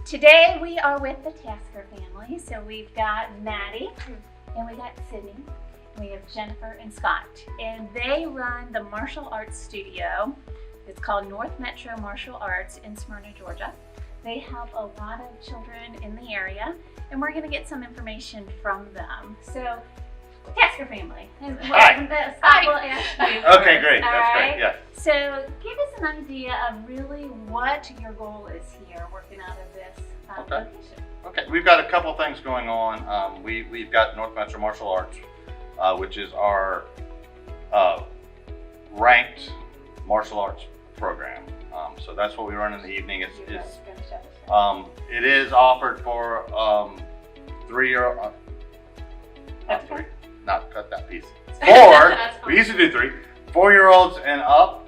Today we are with the Tasker family. So we've got Maddie and we got Sydney. We have Jennifer and Scott, and they run the martial arts studio. It's called North Metro Martial Arts in Smyrna, Georgia. They help a lot of children in the area, and we're going to get some information from them. So, Tasker family. Hi. Scott will ask you. Okay, great. That's right? great. Yeah. So, give us an idea of really what your goal is here, working out of this location. Okay, we've got a couple things going on. We've got North Metro Martial Arts, which is our ranked martial arts program. So that's what we run in the evening. It is offered for 3-year-old. Not 3. Not cut that piece. 4. We used to do 3. 4-year-olds and up.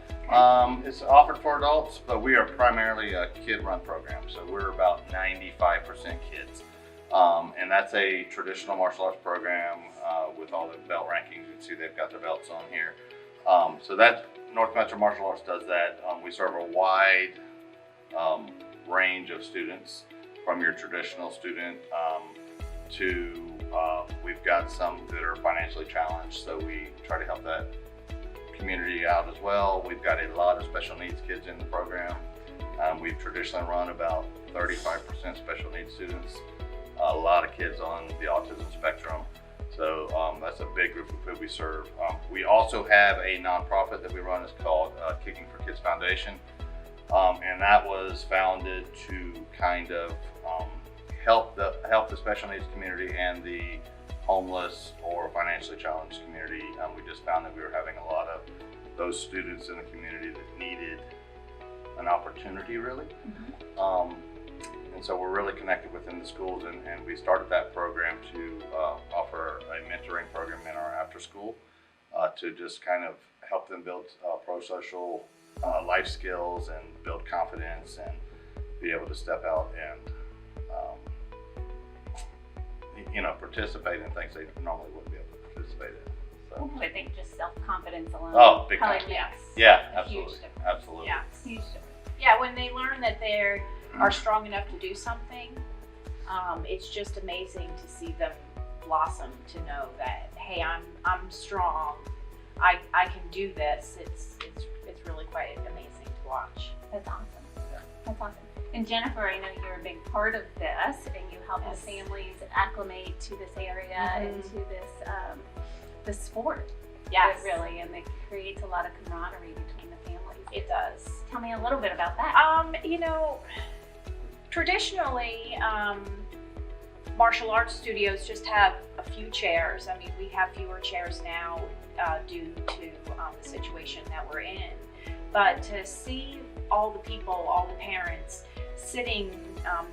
It's offered for adults, but we are primarily a kid-run program. So we're about 95% kids. And that's a traditional martial arts program with all the belt rankings. You can see they've got their belts on here. So that North Metro Martial Arts does that. We serve a wide range of students, from your traditional student to we've got some that are financially challenged, so we try to help that community out as well. We've got a lot of special needs kids in the program. We've traditionally run about 35% special needs students, a lot of kids on the autism spectrum. So that's a big group of people we serve. We also have a nonprofit that we run. It's called Kicking for Kids Foundation. And that was founded to kind of help the special needs community and the homeless or financially challenged community. We just found that we were having a lot of those students in the community that needed an opportunity, really. Mm-hmm. And so we're really connected within the schools, and we started that program to offer a mentoring program in our after school to just kind of help them build pro-social life skills and build confidence and be able to step out and participate in things they normally wouldn't be able to participate in. So. I think just self-confidence alone. Oh, big time. Yes. Yeah, a absolutely. Huge difference. Absolutely. Yeah, huge difference. Yeah, when they learn that they are strong enough to do something, it's just amazing to see them blossom, to know that, hey, I'm strong. I can do this. It's really quite amazing to watch. That's awesome. Yeah. That's awesome. And Jennifer, I know you're a big part of this, and you help Yes. the families acclimate to this area and to this the sport. Yes. Really, and it creates a lot of camaraderie between the families. It does. Tell me a little bit about that. Traditionally, martial arts studios just have a few chairs. I mean, we have fewer chairs now due to the situation that we're in. But to see all the people, all the parents sitting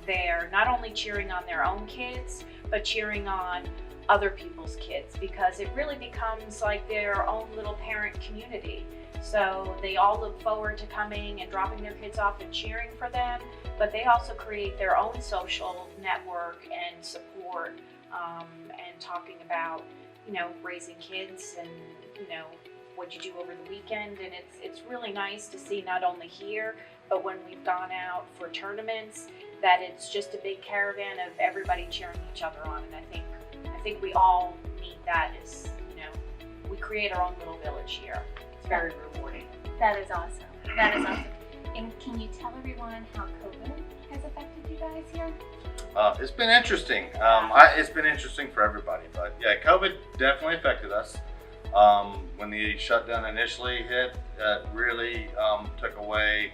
there, not only cheering on their own kids, but cheering on other people's kids, because it really becomes like their own little parent community. So they all look forward to coming and dropping their kids off and cheering for them, but they also create their own social network and support, and talking about, raising kids and, what you do over the weekend. And it's really nice to see, not only here, but when we've gone out for tournaments, that it's just a big caravan of everybody cheering each other on. And I think we all need that, is, we create our own little village here. It's very rewarding. That is awesome. That is awesome. And can you tell everyone how COVID has affected you guys here? It's been interesting. It's been interesting for everybody, but yeah, COVID definitely affected us. When the shutdown initially hit, it really took away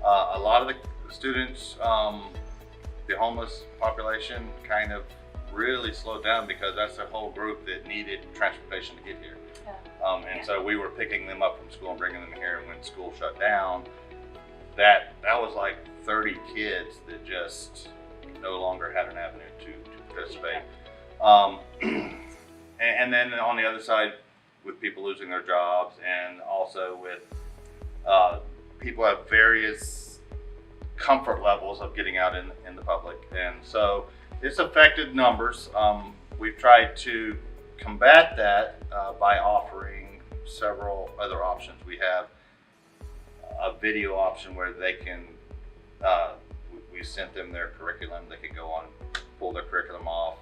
a lot of the students. The homeless population kind of really slowed down, because that's a whole group that needed transportation to get here. So we were picking them up from school and bringing them here, and when school shut down, that was like 30 kids that just no longer had an avenue to participate. And then on the other side, with people losing their jobs, and also with people have various comfort levels of getting out in the public, and so it's affected numbers. We've tried to combat that by offering several other options. We have a video option where they can, we sent them their curriculum. They could go on, pull their curriculum off,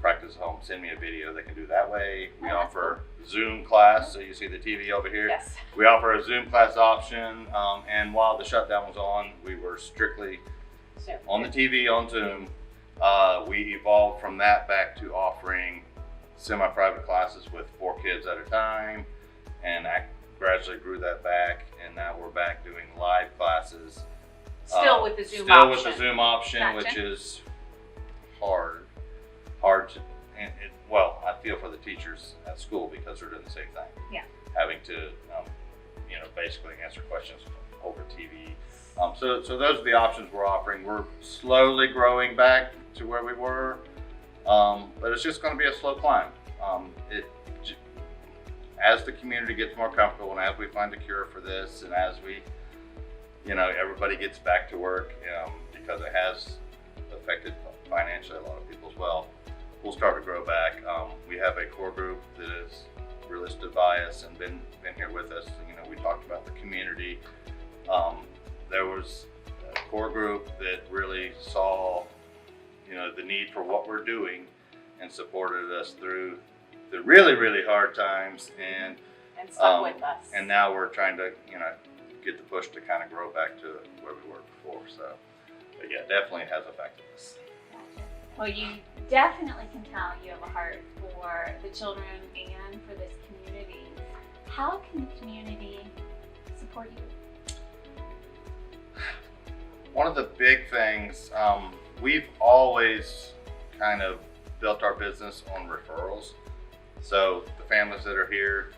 practice at home, send me a video. They can do that way. We offer Zoom class. So you see the TV over here. Yes. We offer a Zoom class option. And while the shutdown was on, we were strictly on the TV on Zoom. We evolved from that back to offering semi-private classes with 4 kids at a time, and I gradually grew that back, and now we're back doing live classes. Still with the Zoom still option. with the Zoom option, Gotcha. which is hard to, and well, I feel for the teachers at school because they're doing the same thing. Yeah. Having to, basically answer questions over TV. So those are the options we're offering. We're slowly growing back to where we were, but it's just going to be a slow climb. As the community gets more comfortable and as we find a cure for this, and as we, everybody gets back to work, because it has affected financially a lot of people as well, we'll start to grow back. We have a core group that is really stood by us and been here with us. We talked about the community. There was a core group that really saw, the need for what we're doing and supported us through the really, really hard times, and stuck with us. And now we're trying to, get the push to kind of grow back to where we were before. So, but yeah, definitely has affected us. Well, you definitely can tell you have a heart for the children and for this community. How can the community support you? One of the big things, we've always kind of built our business on referrals. So the families that are here,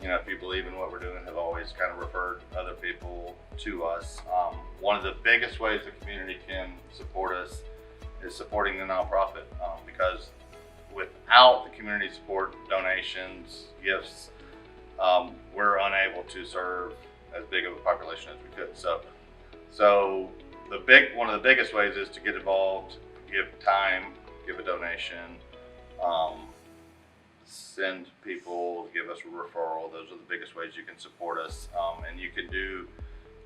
if you believe in what we're doing, have always kind of referred other people to us. One of the biggest ways the community can support us is supporting the nonprofit, because without the community support, donations, gifts, we're unable to serve as big of a population as we could. So one of the biggest ways is to get involved, give time, give a donation, send people, give us a referral. Those are the biggest ways you can support us. And you can do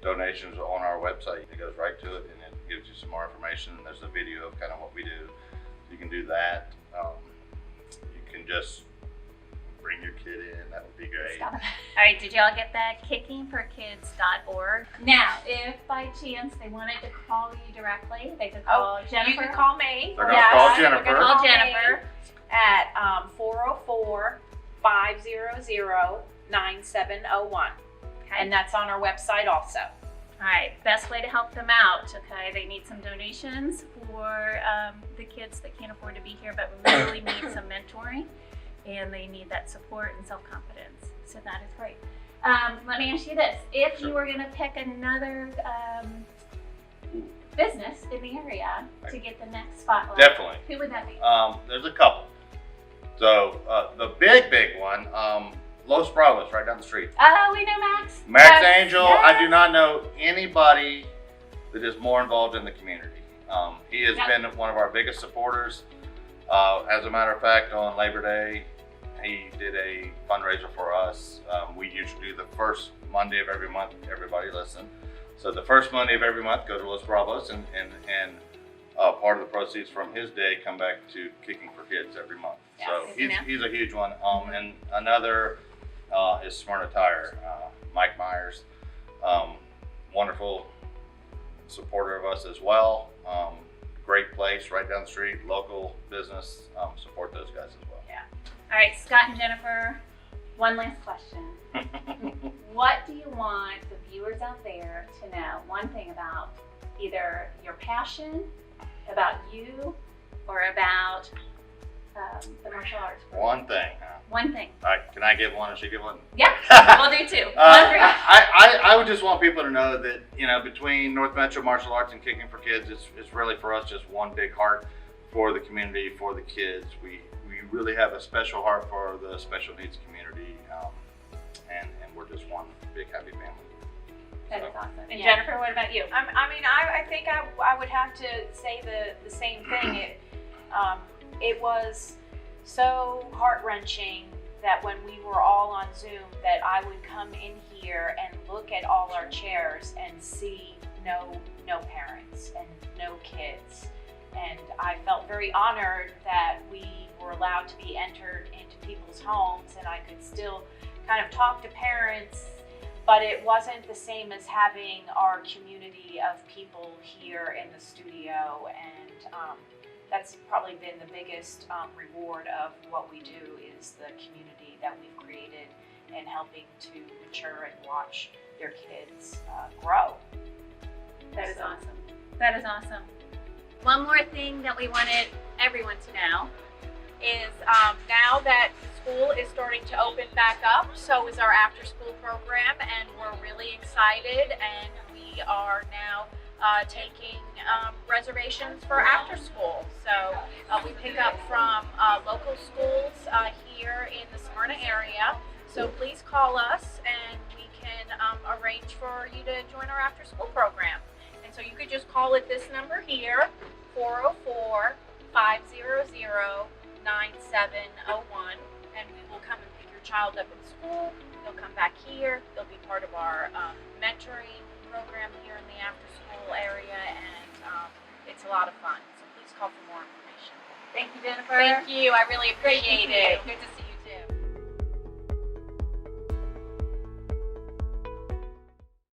donations on our website. It goes right to it and it gives you some more information. And there's a video of kind of what we do. You can do that. You can just bring your kid in. That would be great. All right, did y'all get that? kickingforkids.org. Now, if by chance they wanted to call you directly, they could call Jennifer. You can call me. They're gonna call They're Jennifer. gonna Call me Jennifer. at 404-500-9701. And that's on our website also. All right, best way to help them out, okay? They need some donations for the kids that can't afford to be here, but really need some mentoring, and they need that support and self-confidence. So that is great. Let me ask you this. If you were gonna pick another business in the area to get the next spotlight, Definitely. who would that be? There's a couple. So the big one, Los Bravos, right down the street. Oh, we know Max. Max Yes, Angel, yes. I do not know anybody that is more involved in the community. He has been one of our biggest supporters. As a matter of fact, on Labor Day, he did a fundraiser for us. We usually do the first Monday of every month. Everybody listen. So the first Monday of every month, go to Los Bravos, and part of the proceeds from his day come back to Kicking for Kids every month. Yeah, So good to know. he's a huge one. And another is Smyrna Tire. Mike Myers, wonderful supporter of us as well. Great place right down the street, local business. Support those guys as well. All right, Scott and Jennifer, one last question. What do you want the viewers out there to know? One thing about either your passion, about you, or about the martial arts program? One thing. One thing. All right, can I give one and she give one? Yeah, we'll do two. One for each. I would just want people to know that, between North Metro Martial Arts and Kicking for Kids, it's really for us just one big heart for the community, for the kids. We really have a special heart for the special needs community, and we're just one big happy family. That is awesome. And Yeah. Jennifer, what about you? I think I would have to say the same thing. It was so heart-wrenching that when we were all on Zoom, that I would come in here and look at all our chairs and see no parents and no kids. And I felt very honored that we were allowed to be entered into people's homes, and I could still kind of talk to parents, but it wasn't the same as having our community of people here in the studio. And that's probably been the biggest reward of what we do, is the community that we've created and helping to mature and watch their kids grow. That is awesome. That is awesome. One more thing that we wanted everyone to know is now that school is starting to open back up, so is our after school program, and we're really excited, and we are now taking reservations for after school. So we pick up from local schools here in the Smyrna area. So please call us and we can arrange for you to join our after school program. And so you could just call at this number here, 404-500-9701, and we will come and pick your child up at school. They'll come back here. They'll be part of our mentoring program here in the after school area, and it's a lot of fun. So please call for more information. Thank you, Jennifer. Thank you. I really appreciate it. Good to see you.